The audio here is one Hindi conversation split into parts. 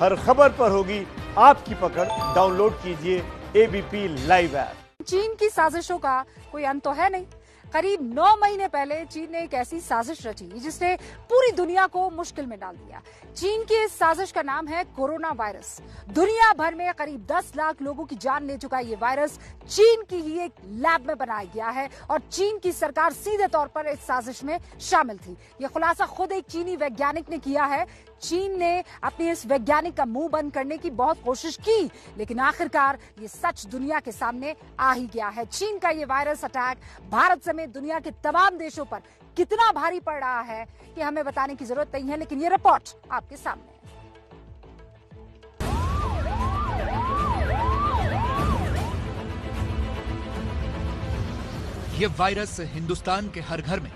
हर खबर पर होगी आपकी पकड़। डाउनलोड कीजिए एबीपी लाइव ऐप। चीन की साजिशों का कोई अंत तो है नहीं। करीब 9 महीने पहले चीन ने एक ऐसी साजिश रची जिसने पूरी दुनिया को मुश्किल में डाल दिया। चीन की इस साजिश का नाम है कोरोना वायरस। दुनिया भर में करीब 10 लाख लोगों की जान ले चुका ये वायरस चीन की ही एक लैब में बनाया गया है और चीन की सरकार सीधे तौर पर इस साजिश में शामिल थी। ये खुलासा खुद एक चीनी वैज्ञानिक ने किया है। चीन ने अपने इस वैज्ञानिक का मुंह बंद करने की बहुत कोशिश की, लेकिन आखिरकार ये सच दुनिया के सामने आ ही गया है। चीन का ये वायरस अटैक भारत समेत दुनिया के तमाम देशों पर कितना भारी पड़ रहा है कि हमें बताने की जरूरत नहीं है, लेकिन ये रिपोर्ट आपके सामने है। ये वायरस हिंदुस्तान के हर घर में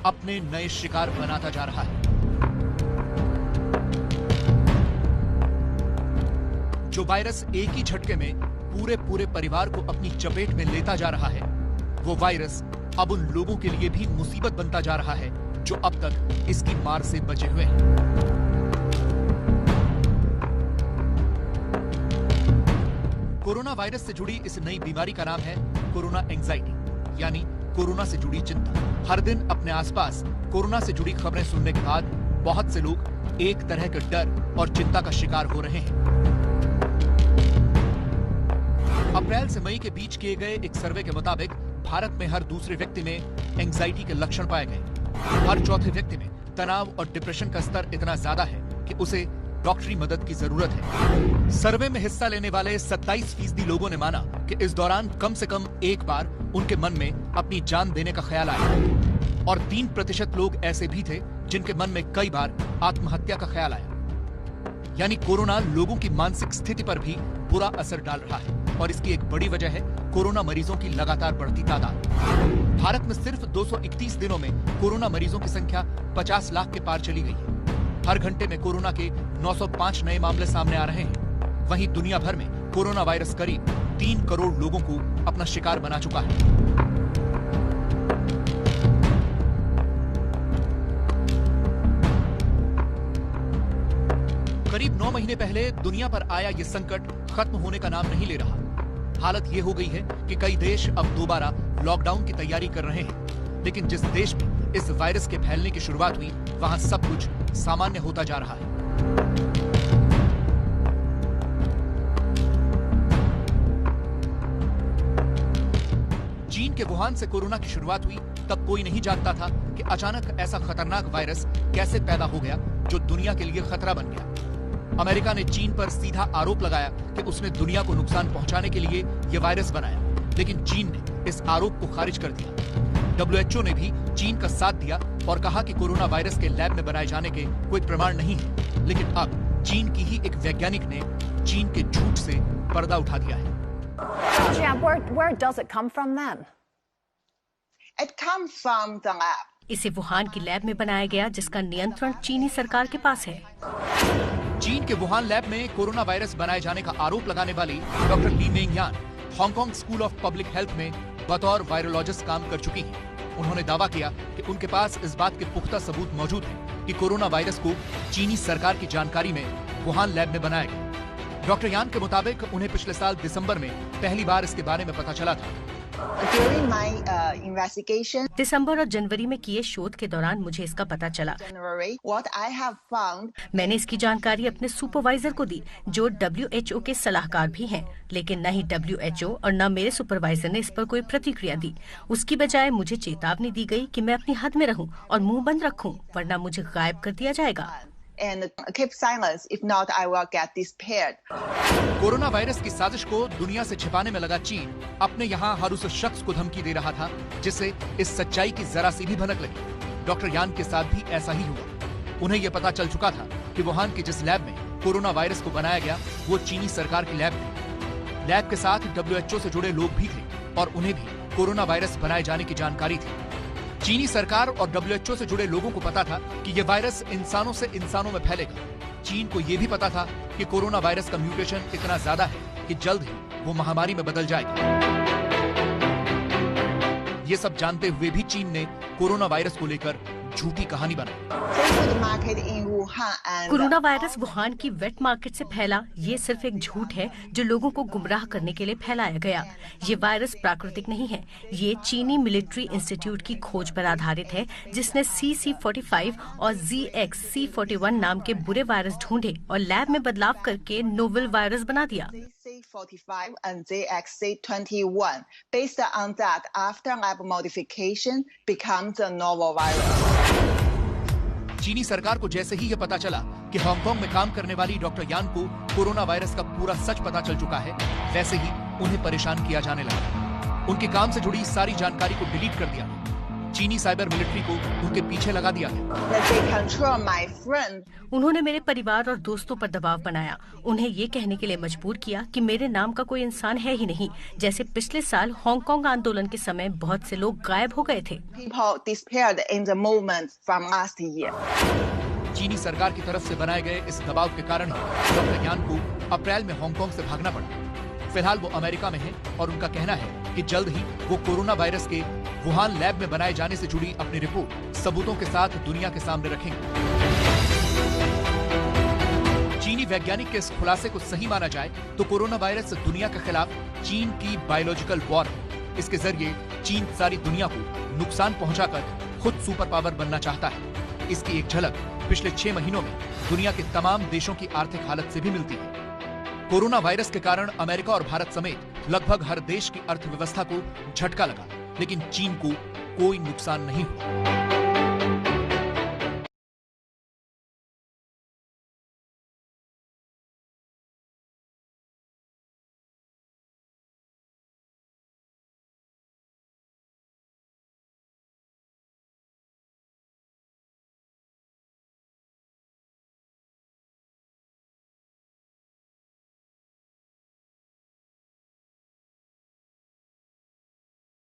अपने नए शिकार बनाता जा रहा है। जो वायरस एक ही झटके में पूरे परिवार को अपनी चपेट में लेता जा रहा है, वो वायरस अब उन लोगों के लिए भी मुसीबत बनता जा रहा है जो अब तक इसकी मार से बचे हुए हैं। कोरोना वायरस से जुड़ी इस नई बीमारी का नाम है कोरोना एंजाइटी, यानी कोरोना से जुड़ी चिंता। हर दिन अपने आसपास कोरोना से जुड़ी खबरें सुनने के बाद बहुत से लोग एक तरह के डर और चिंता का शिकार हो रहे हैं। अप्रैल से मई के बीच किए गए एक सर्वे के मुताबिक भारत में हर दूसरे व्यक्ति में एंजाइटी के लक्षण पाए गए। हर चौथे व्यक्ति में तनाव और डिप्रेशन का स्तर इतना ज्यादा है कि उसे डॉक्टरी मदद की जरूरत है। सर्वे में हिस्सा लेने वाले 27% लोगों ने माना कि इस दौरान कम से कम एक बार उनके मन में अपनी जान देने का ख्याल आया और 3% लोग ऐसे भी थे जिनके मन में कई बार आत्महत्या का ख्याल आया। यानी कोरोना लोगों की मानसिक स्थिति पर भी बुरा असर डाल रहा है और इसकी एक बड़ी वजह है कोरोना मरीजों की लगातार बढ़ती तादाद। भारत में सिर्फ 231 दिनों में कोरोना मरीजों की संख्या 50 लाख के पार चली गई है। हर घंटे में कोरोना के 905 नए मामले सामने आ रहे हैं। वहीं दुनिया भर में कोरोना वायरस करीब 3 करोड़ लोगों को अपना शिकार बना चुका है। करीब 9 महीने पहले दुनिया पर आया ये संकट खत्म होने का नाम नहीं ले रहा। हालत ये हो गई है कि कई देश अब दोबारा लॉकडाउन की तैयारी कर रहे हैं, लेकिन जिस देश में इस वायरस के फैलने की शुरुआत हुई, वहां सब कुछ सामान्य होता जा रहा है। चीन के वुहान से कोरोना की शुरुआत हुई, तब कोई नहीं जानता था कि अचानक ऐसा खतरनाक वायरस कैसे पैदा हो गया जो दुनिया के लिए खतरा बन गया। अमेरिका ने चीन पर सीधा आरोप लगाया कि उसने दुनिया को नुकसान पहुंचाने के लिए यह वायरस बनाया, लेकिन चीन ने इस आरोप को खारिज कर दिया। WHO ने भी चीन का साथ दिया और कहा कि कोरोना वायरस के लैब में बनाए जाने के कोई प्रमाण नहीं है, लेकिन अब चीन की ही एक वैज्ञानिक ने चीन के झूठ से पर्दा उठा दिया है। Where does it come from then? It comes from the lab. इसे वुहान की लैब में बनाया गया, जिसका नियंत्रण चीनी सरकार के पास है। चीन के वुहान लैब में कोरोना वायरस बनाए जाने का आरोप लगाने वाली doctor Li Mengyan Hong Kong school of public health में बतौर वायरोलॉजिस्ट काम कर चुकी हैं। उन्होंने दावा किया कि उनके पास इस बात के पुख्ता सबूत मौजूद हैं कि कोरोना वायरस को चीनी सरकार की जानकारी में वुहान लैब में बनाया गया। डॉक्टर यान के मुताबिक उन्हें पिछले साल दिसंबर में पहली बार इसके बारे में पता चला था। During my investigation, दिसंबर और जनवरी में किए शोध के दौरान मुझे इसका पता चला। January, what I have found, मैंने इसकी जानकारी अपने सुपरवाइजर को दी, जो WHO के सलाहकार भी हैं, लेकिन न ही WHO और न मेरे सुपरवाइजर ने इस पर कोई प्रतिक्रिया दी। उसकी बजाय मुझे चेतावनी दी गई कि मैं अपनी हद में रहूं और मुंह बंद रखूं, वरना मुझे गायब कर दिया जाएगा। and keep silence. If not, I will get disappeared. Corona virus की साजिश को दुनिया से छिपाने में लगा चीन अपने यहाँ हर उस शख्स को धमकी दे रहा था जिसे इस सच्चाई की जरा सी भी भनक लगी। डॉक्टर यान के साथ भी ऐसा ही हुआ। उन्हें यह पता चल चुका था कि वुहान की जिस लैब में कोरोना वायरस को बनाया गया वो चीनी सरकार की लैब थी। लैब के साथ WHO से जुड़े लोग भी थे और उन्हें भी कोरोना वायरस बनाए जाने की जानकारी थी। चीनी सरकार और WHO से जुड़े लोगों को पता था कि यह वायरस इंसानों से इंसानों में फैलेगा। चीन को यह भी पता था कि कोरोना वायरस का म्यूटेशन इतना ज्यादा है कि जल्द ही वो महामारी में बदल जाएगा। ये सब जानते हुए भी चीन ने कोरोना वायरस को लेकर झूठी कहानी बनाई। Wuhan and corona virus Wuhan की वेट मार्केट से फैला, ये सिर्फ एक झूठ है जो लोगों को गुमराह करने के लिए फैलाया गया। ये वायरस प्राकृतिक नहीं है, ये चीनी मिलिट्री इंस्टीट्यूट की खोज पर आधारित है, जिसने CC45 और ZXC41 नाम के बुरे वायरस ढूंढे और लैब में बदलाव करके नोवेल वायरस बना दिया। ZXC45 and ZXC21. Based on that, after lab modification, becomes a novel virus. चीनी सरकार को जैसे ही ये पता चला कि हांगकांग में काम करने वाली डॉक्टर यान को कोरोना वायरस का पूरा सच पता चल चुका है, वैसे ही उन्हें परेशान किया जाने लगा। उनके काम से जुड़ी सारी जानकारी को डिलीट कर दिया। चीनी साइबर मिलिट्री को उनके पीछे लगा दिया है। उन्होंने मेरे परिवार और दोस्तों पर दबाव बनाया, उन्हें ये कहने के लिए मजबूर किया कि मेरे नाम का कोई इंसान है ही नहीं, जैसे पिछले साल हांगकांग आंदोलन के समय बहुत से लोग गायब हो गए थे। चीनी सरकार की तरफ से बनाए गए इस दबाव के कारण डॉक्टर यान को अप्रैल में हांगकांग से भागना पड़ा। फिलहाल वो अमेरिका में हैं और उनका कहना है कि जल्द ही वो कोरोना वायरस के वुहान लैब में बनाए जाने से जुड़ी अपनी रिपोर्ट सबूतों के साथ दुनिया के सामने रखेंगे। चीनी वैज्ञानिक के इस खुलासे को सही माना जाए तो कोरोना वायरस दुनिया के खिलाफ चीन की बायोलॉजिकल वॉर है। इसके जरिए चीन सारी दुनिया को नुकसान पहुंचाकर खुद सुपर पावर बनना चाहता है। इसकी एक झलक पिछले 6 महीनों में दुनिया के तमाम देशों की आर्थिक हालत से भी मिलती है। कोरोना वायरस के कारण अमेरिका और भारत समेत लगभग हर देश की अर्थव्यवस्था को झटका लगा, लेकिन चीन को कोई नुकसान नहीं हुआ।